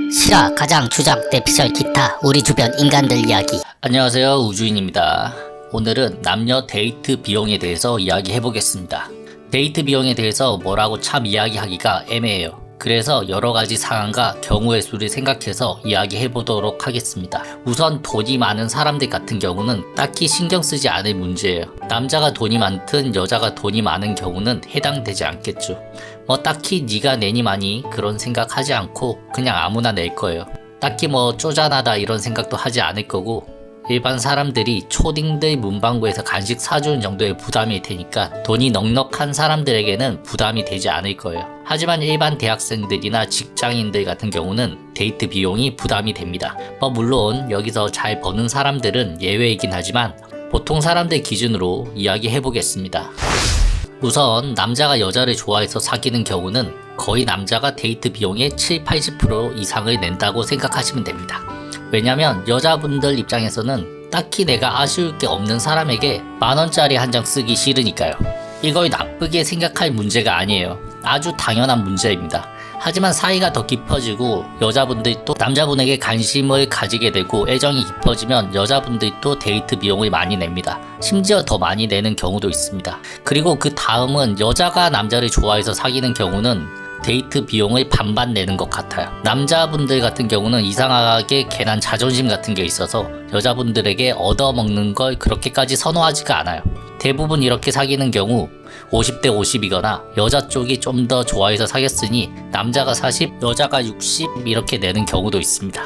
실화, 가장, 주장, 대피셜, 기타, 우리 주변 인간들 이야기. 안녕하세요, 우주인입니다. 오늘은 남녀 데이트 비용에 대해서 이야기해 보겠습니다. 데이트 비용에 대해서 뭐라고 참 이야기하기가 애매해요. 그래서 여러가지 상황과 경우의 수를 생각해서 이야기해 보도록 하겠습니다. 우선 돈이 많은 사람들 같은 경우는 딱히 신경 쓰지 않을 문제예요. 남자가 돈이 많든 여자가 돈이 많은 경우는 해당되지 않겠죠. 딱히 네가 내니 많이 그런 생각하지 않고 그냥 아무나 낼 거예요. 딱히 쪼잔하다 이런 생각도 하지 않을 거고, 일반 사람들이 초딩들 문방구에서 간식 사주는 정도의 부담일 테니까 돈이 넉넉한 사람들에게는 부담이 되지 않을 거예요. 하지만 일반 대학생들이나 직장인들 같은 경우는 데이트 비용이 부담이 됩니다. 물론 여기서 잘 버는 사람들은 예외이긴 하지만 보통 사람들 기준으로 이야기해 보겠습니다. 우선 남자가 여자를 좋아해서 사귀는 경우는 거의 남자가 데이트 비용의 7-80% 이상을 낸다고 생각하시면 됩니다. 왜냐면 여자분들 입장에서는 딱히 내가 아쉬울 게 없는 사람에게 만원짜리 한 장 쓰기 싫으니까요. 이걸 나쁘게 생각할 문제가 아니에요. 아주 당연한 문제입니다. 하지만 사이가 더 깊어지고 여자분들도 남자분에게 관심을 가지게 되고 애정이 깊어지면 여자분들도 데이트 비용을 많이 냅니다. 심지어 더 많이 내는 경우도 있습니다. 그리고 그 다음은 여자가 남자를 좋아해서 사귀는 경우는 데이트 비용을 반반 내는 것 같아요. 남자분들 같은 경우는 이상하게 괜한 자존심 같은 게 있어서 여자분들에게 얻어먹는 걸 그렇게까지 선호하지가 않아요. 대부분 이렇게 사귀는 경우 50대 50이거나 여자 쪽이 좀 더 좋아해서 사귀었으니 남자가 40, 여자가 60 이렇게 내는 경우도 있습니다.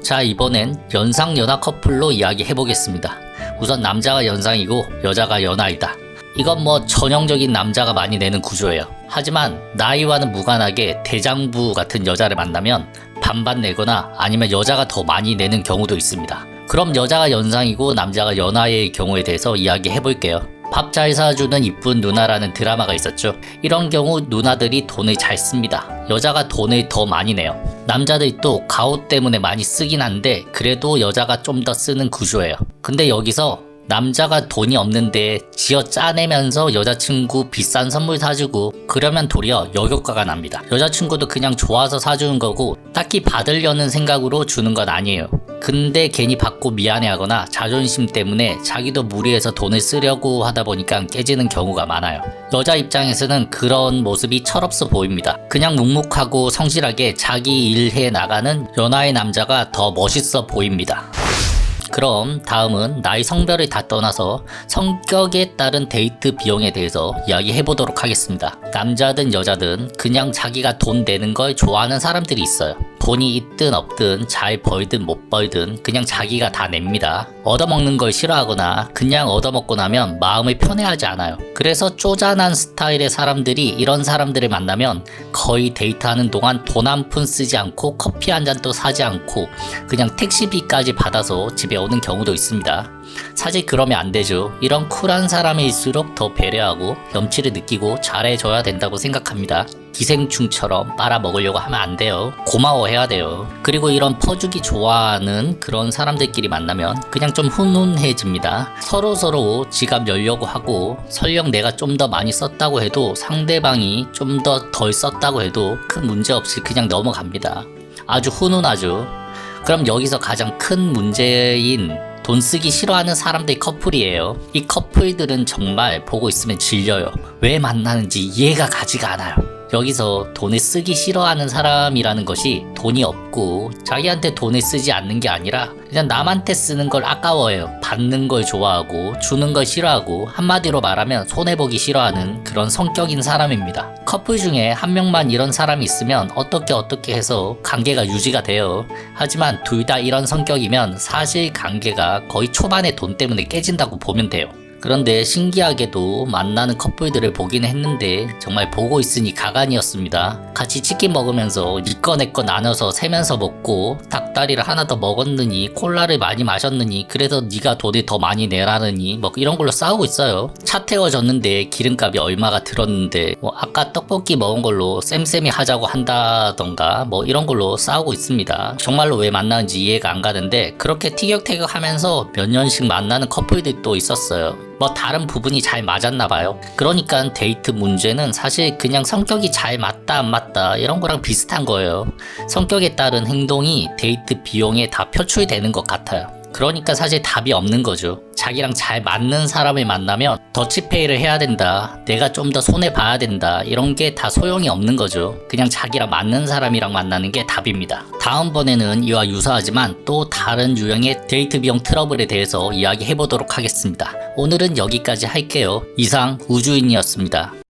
자, 이번엔 연상 연하 커플로 이야기해 보겠습니다. 우선 남자가 연상이고 여자가 연하이다. 이건 전형적인 남자가 많이 내는 구조예요. 하지만 나이와는 무관하게 대장부 같은 여자를 만나면 반반 내거나 아니면 여자가 더 많이 내는 경우도 있습니다. 그럼 여자가 연상이고 남자가 연하의 경우에 대해서 이야기해 볼게요. 밥 잘 사주는 이쁜 누나라는 드라마가 있었죠. 이런 경우 누나들이 돈을 잘 씁니다. 여자가 돈을 더 많이 내요. 남자들도 가오 때문에 많이 쓰긴 한데 그래도 여자가 좀 더 쓰는 구조예요. 근데 여기서 남자가 돈이 없는데 지어 짜내면서 여자친구 비싼 선물 사주고 그러면 도리어 역효과가 납니다. 여자친구도 그냥 좋아서 사주는 거고 딱히 받으려는 생각으로 주는 건 아니에요. 근데 괜히 받고 미안해하거나 자존심 때문에 자기도 무리해서 돈을 쓰려고 하다 보니까 깨지는 경우가 많아요. 여자 입장에서는 그런 모습이 철없어 보입니다. 그냥 묵묵하고 성실하게 자기 일해 나가는 연하의 남자가 더 멋있어 보입니다. 그럼 다음은 나이 성별을 다 떠나서 성격에 따른 데이트 비용에 대해서 이야기해 보도록 하겠습니다. 남자든 여자든 그냥 자기가 돈 내는 걸 좋아하는 사람들이 있어요. 돈이 있든 없든 잘 벌든 못 벌든 그냥 자기가 다 냅니다. 얻어먹는 걸 싫어하거나 그냥 얻어먹고 나면 마음을 편해하지 않아요. 그래서 쪼잔한 스타일의 사람들이 이런 사람들을 만나면 거의 데이트하는 동안 돈 한 푼 쓰지 않고 커피 한 잔도 사지 않고 그냥 택시비까지 받아서 집에 오는 경우도 있습니다. 사실 그러면 안 되죠. 이런 쿨한 사람일수록 더 배려하고 염치를 느끼고 잘해줘야 된다고 생각합니다. 기생충처럼 빨아먹으려고 하면 안 돼요. 고마워해야 돼요. 그리고 이런 퍼주기 좋아하는 그런 사람들끼리 만나면 그냥 좀 훈훈해집니다. 서로 지갑 열려고 하고 설령 내가 좀 더 많이 썼다고 해도 상대방이 좀 더 덜 썼다고 해도 큰 문제 없이 그냥 넘어갑니다. 아주 훈훈하죠. 그럼 여기서 가장 큰 문제인 돈 쓰기 싫어하는 사람들이 커플이에요. 이 커플들은 정말 보고 있으면 질려요. 왜 만나는지 이해가 가지가 않아요. 여기서 돈을 쓰기 싫어하는 사람이라는 것이 돈이 없고 자기한테 돈을 쓰지 않는 게 아니라 그냥 남한테 쓰는 걸 아까워해요. 받는 걸 좋아하고 주는 걸 싫어하고 한마디로 말하면 손해보기 싫어하는 그런 성격인 사람입니다. 커플 중에 한 명만 이런 사람이 있으면 어떻게 해서 관계가 유지가 돼요. 하지만 둘 다 이런 성격이면 사실 관계가 거의 초반에 돈 때문에 깨진다고 보면 돼요. 그런데 신기하게도 만나는 커플들을 보긴 했는데 정말 보고 있으니 가관이었습니다. 같이 치킨 먹으면서 니꺼 내꺼 나눠서 세면서 먹고 닭다리를 하나 더 먹었느니 콜라를 많이 마셨느니 그래서 네가 돈을 더 많이 내라느니 이런 걸로 싸우고 있어요. 차 태워줬는데 기름값이 얼마가 들었는데 아까 떡볶이 먹은 걸로 쌤쌤이 하자고 한다던가 이런 걸로 싸우고 있습니다. 정말로 왜 만나는지 이해가 안 가는데 그렇게 티격태격 하면서 몇 년씩 만나는 커플들도 있었어요. 뭐 다른 부분이 잘 맞았나 봐요. 그러니까 데이트 문제는 사실 그냥 성격이 잘 맞다 안 맞다 이런 거랑 비슷한 거예요. 성격에 따른 행동이 데이트 비용에 다 표출되는 것 같아요. 그러니까 사실 답이 없는 거죠. 자기랑 잘 맞는 사람을 만나면 더치페이를 해야 된다, 내가 좀 더 손해봐야 된다, 이런 게 다 소용이 없는 거죠. 그냥 자기랑 맞는 사람이랑 만나는 게 답입니다. 다음번에는 이와 유사하지만 또 다른 유형의 데이트 비용 트러블에 대해서 이야기해보도록 하겠습니다. 오늘은 여기까지 할게요. 이상 우주인이었습니다.